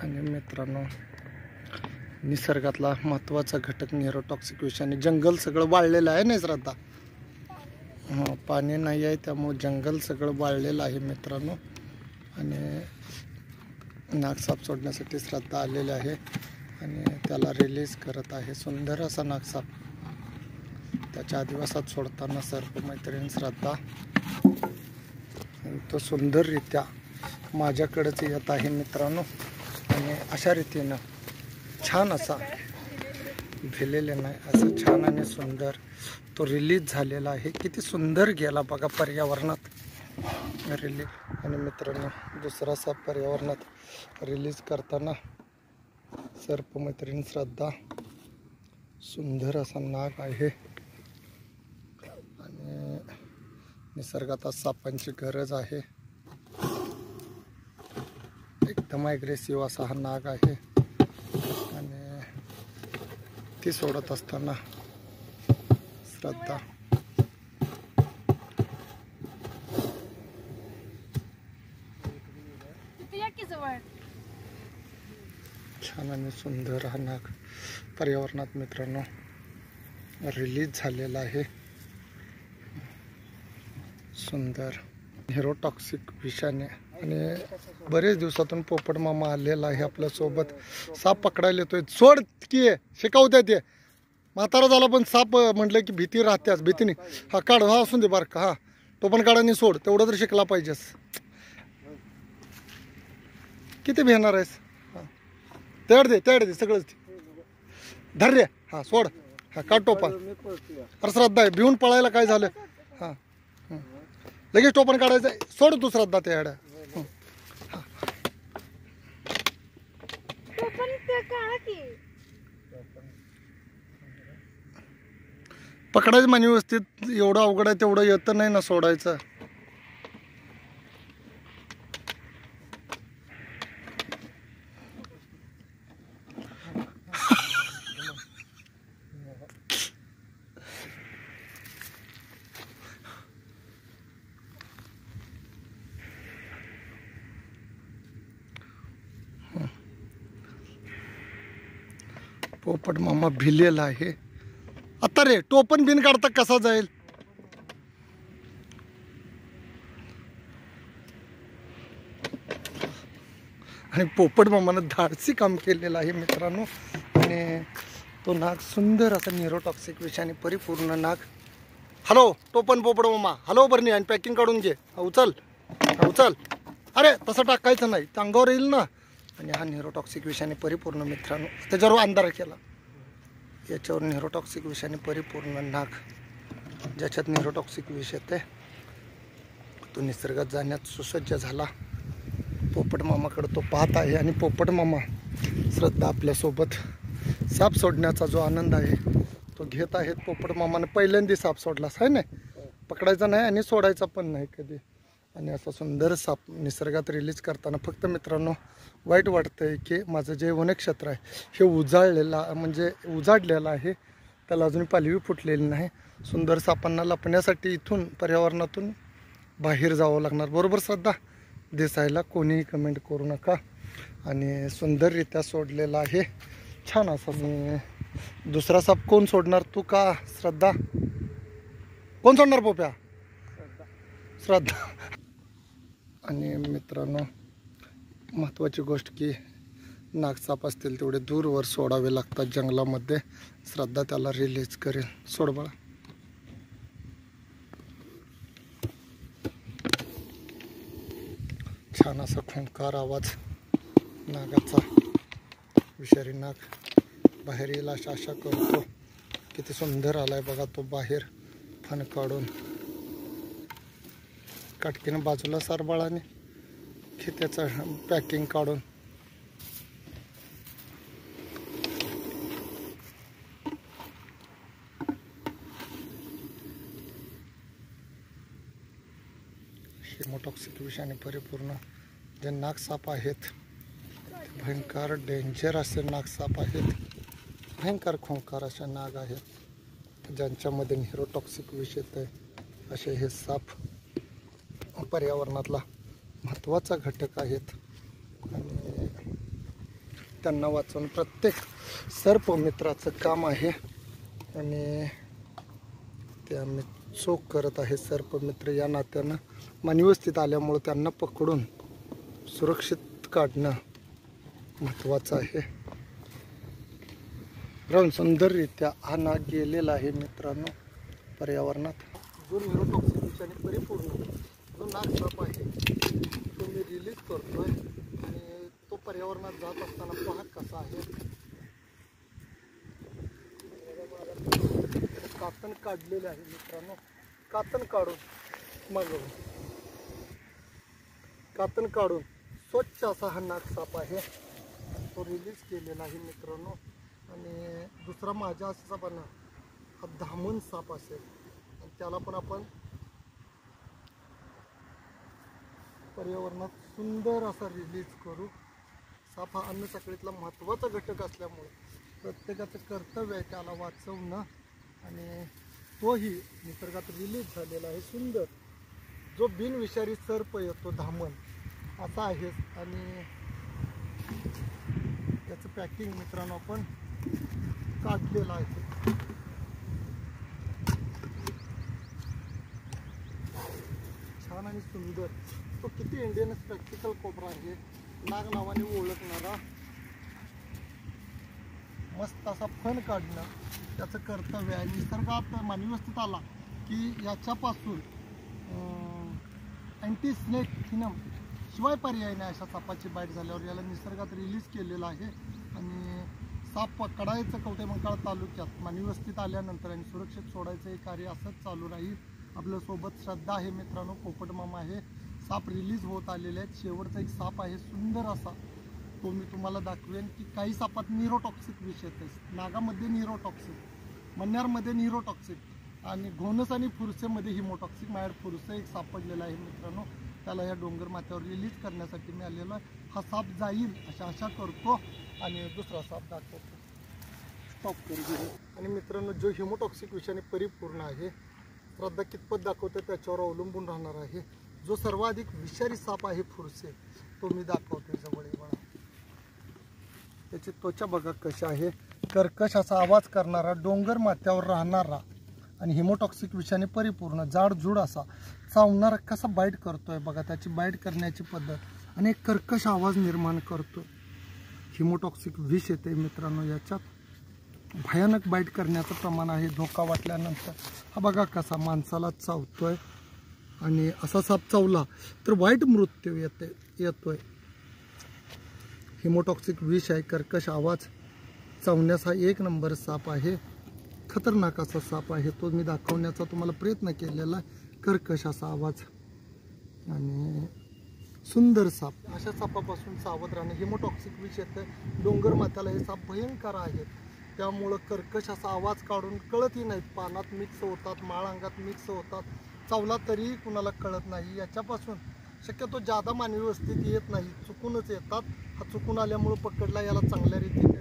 आणि मित्रांनो, निसर्गातला महत्त्वाचा घटक न्यूरोटॉक्सिक विषाने जंगल सगळं वाळलेलं आहे ना श्रद्धा. पाणी नाही आहे त्यामुळे जंगल सगळं वाळलेलं आहे मित्रांनो. आणि नागसाप सोडण्यासाठी श्रद्धा आलेले आहे आणि त्याला रिलीज करत आहे. सुंदर असा नागसाप त्याच्या आदिवासात सोडताना सर्पमैत्रीण श्रद्धा तो सुंदररित्या माझ्याकडेच येत आहे मित्रांनो. आणि अशा रीतीनं छान असा भिलेले नाही असं छान आणि सुंदर तो रिलीज झालेला आहे. किती सुंदर गेला बघा पर्यावरणात रिलीज. आणि मित्रांनो, दुसरा साप पर्यावरणात रिलीज करताना सर्पमैत्रीण श्रद्धा सुंदर असा नाग आहे. आणि निसर्गात सापांची गरज आहे. एकदम ॲग्रेसिव्ह असा हा नाग आहे. आणि ती सोडत असताना श्रद्धा छान आणि सुंदर हा नाग पर्यावरणात मित्रांनो रिलीज झालेला आहे. सुंदर न्यूरोटॉक्सिक विषाने. आणि बरेच दिवसातून पोपट मामा आलेला आहे आपल्यासोबत. साप पकडायला येतोय. सोड की शिकवत्या ते म्हातारा झाला पण साप म्हटलं की भीती राहत्याच. भीतीने हा काढ, हा असून दे बारका, हा तो पण काढाने सोड. तेवढं तर शिकला पाहिजेस. किती भेणार आहेस? तेड दे सगळंच धर रे. हा सोड, हा काढ टोपण. अरे श्रद्धा आहे, भिवून पळायला काय झालं? हा लगेच टोपण काढायचं. सोड तू श्रद्धा त्या हेड्या. पकडायचं म्हणे व्यवस्थित. एवढं अवघड आहे तेवढं येतं नाही ना सोडायचं. पोपट मामा भिलेला आहे आता. रे टोपण बिन काढता कसा जाईल? आणि पोपट मामानं धाडसी काम केलेलं आहे मित्रांनो. आणि तो नाग सुंदर असा न्यूरोटॉक्सिक विषाने परिपूर्ण नाग. हॅलो टोपण पोपट मामा, हॅलो बरणी आणि पॅकिंग काढून घे. उचल उचल. अरे तसं टाकायचं नाही, अंगावर येईल ना. आणि हा न्यूरोटॉक्सिक विषाने परिपूर्ण मित्रांनो. त्याच्यावर अंधार केला. याच्यावर न्यूरोटॉक्सिक विषाने परिपूर्ण नाग, ज्याच्यात न्यूरोटॉक्सिक विष येते, तो निसर्गात जाण्यात सुसज्ज झाला. पोपट मामाकडे तो पाहत आहे. आणि पोपट मामा श्रद्धा आपल्यासोबत साप सोडण्याचा जो आनंद आहे तो घेत आहेत. पोपट मामाने पहिल्यांदा साप सोडलाच आहे ना. पकडायचा नाही आणि सोडायचा पण नाही कधी. आणि असा सुंदर साप निसर्गात रिलीज करताना फक्त मित्रांनो वाईट वाटतंय की माझं जे वनक्षेत्र आहे हे उजाडलेलं आहे. त्याला अजून पालवी फुटलेली नाही. सुंदर सापांना लपण्यासाठी इथून पर्यावरणातून बाहेर जावं लागणार. बरोबर श्रद्धा? दिसायला कोणीही कमेंट करू नका. आणि सुंदररित्या सोडलेला आहे छान असा. मी दुसरा साप कोण सोडणार, तू का श्रद्धा? कोण सोडणार पोप्या? श्रद्धा. आणि मित्रांनो, महत्त्वाची गोष्ट की नागसाप असतील तेवढे दूरवर सोडावे लागतात जंगलामध्ये. श्रद्धा त्याला रिलीज करेल. सोड बाळा. छान असा खुंकार आवाज नागाचा. विषारी नाग बाहेर येईल अशा आशा करतो. किती सुंदर आलाय बघा तो बाहेर फण काढून. काटकीनं बाजूला सारबाळाने की त्याचं पॅकिंग काढून. हिमोटॉक्सिक विषाने परिपूर्ण जे नागसाप आहेत भयंकर डेंजर असे नागसाप आहेत. भयंकर खोंकार असे नाग आहेत ज्यांच्यामध्ये न्यूरोटॉक्सिक विष येते. असे हे साप पर्यावरणातला महत्त्वाचा घटक आहेत. आणि त्यांना वाचवणं प्रत्येक सर्प मित्राचं काम आहे आणि ते आम्ही चोख करत आहे. सर्पमित्र या नात्यानं मानवस्थित आल्यामुळं त्यांना पकडून सुरक्षित काढणं महत्त्वाचं आहे. राहून सुंदररित्या हा नाग गेलेला आहे मित्रांनो पर्यावरणात. जो न्यूरोटॉक्सिक विषाने परिपूर्ण जो नाग साप आहे तो मी रिलीज करतोय आणि तो पर्यावरणात जात असताना पहा कसा आहे. कातण काढलेले आहे मित्रांनो. कातण काढून स्वच्छ असा हा नाग साप आहे तो रिलीज केलेला आहे मित्रांनो. आणि दुसरा माझ्या सापांना हा धामण साप असेल आणि त्याला पण आपण पर्यावरणात सुंदर असा रिलीज करू. साप हा अन्न साखळीतला महत्त्वाचा घटक असल्यामुळे प्रत्येकाचं कर्तव्य आहे त्याला वाचवणं आणि तोही निसर्गात रिलीज झालेला आहे सुंदर. जो बिनविषारी सर्प येतो धामण असा आहे आणि त्याचं पॅकिंग मित्रांनो आपण काढलेलं आहे. छान आणि सुंदर. तो किती इंडियन स्पेक्टिकल कोबरा आहे नाग नावाने ओळखणारा. मस्त असा फण काढणं त्याचं कर्तव्य आहे. निसर्गात मानवस्थित आला की याच्यापासून अँटी स्नेक फिनम शिवाय पर्याय नाही अशा सापाची बाईट झाल्यावर याला निसर्गात रिलीज केलेलं आहे. आणि साप पकडायचं कवठेमंकाळ तालुक्यात मानवस्थित आल्यानंतर आणि सुरक्षित सोडायचं हे कार्य असंच चालू राहील. आपल्यासोबत श्रद्धा आहे मित्रांनो, पोपट मामा आहे. साप रिलीज होत आलेले आहेत. शेवटचा एक साप आहे सुंदर असा तो मी तुम्हाला दाखवेन की काही सापात न्यूरोटॉक्सिक विष येते. नागामध्ये न्यूरोटॉक्सिक, मन्यारमध्ये न्यूरोटॉक्सिक आणि घोणस आणि फुरसेमध्ये हिमोटॉक्सिक. माझ्याकडे फुरसे एक सापडलेला आहे मित्रांनो. त्याला या डोंगर माथ्यावर रिलीज करण्यासाठी मी आलेलो आहे. हा साप जाईल अशा आशा करतो आणि दुसरा साप दाखवतो. स्टॉप करू. आणि मित्रांनो जो हिमोटॉक्सिक विषाने परिपूर्ण आहे श्रद्धा कितपत दाखवते त्याच्यावर अवलंबून राहणार आहे. जो सर्वाधिक विषारी साप आहे फुरसे तो मी दाखवते. जवळ बघा त्याची त्वचा बघा कशी आहे. कर्कश असा आवाज करणारा डोंगर माथ्यावर राहणारा आणि हिमोटॉक्सिक विषाने परिपूर्ण जाडजूड असा चावणारा कसा बाईट करतोय बघा. त्याची बाईट करण्याची पद्धत आणि एक कर्कश आवाज निर्माण करतो. हिमोटॉक्सिक विष येते मित्रांनो. याच्यात भयानक बाईट करण्याचं प्रमाण आहे धोका वाटल्यानंतर. हा बघा कसा माणसाला चावतोय आणि असा साप चावला तर वाईट मृत्यू येतोय. हिमोटॉक्सिक विष आहे. कर्कश आवाज चावण्याचा एक नंबर साप आहे. खतरनाक असा साप आहे तो मी दाखवण्याचा तुम्हाला प्रयत्न केलेला आहे. कर्कश असा आवाज आणि सुंदर साप. अशा सापापासून सावध राहणे. हिमोटॉक्सिक विष येतं डोंगर माथ्याला. हे साप भयंकर आहेत त्यामुळं कर्कश असा आवाज काढून कळतही नाहीत. पानात मिक्स होतात, माळ अंगात मिक्स होतात. चावला तरी कुणाला कळत नाही. याच्यापासून शक्यतो जादा मानवी वस्तीत येत नाही, चुकूनच येतात. हा चुकून आल्यामुळं पकडला याला चांगल्या रीतीने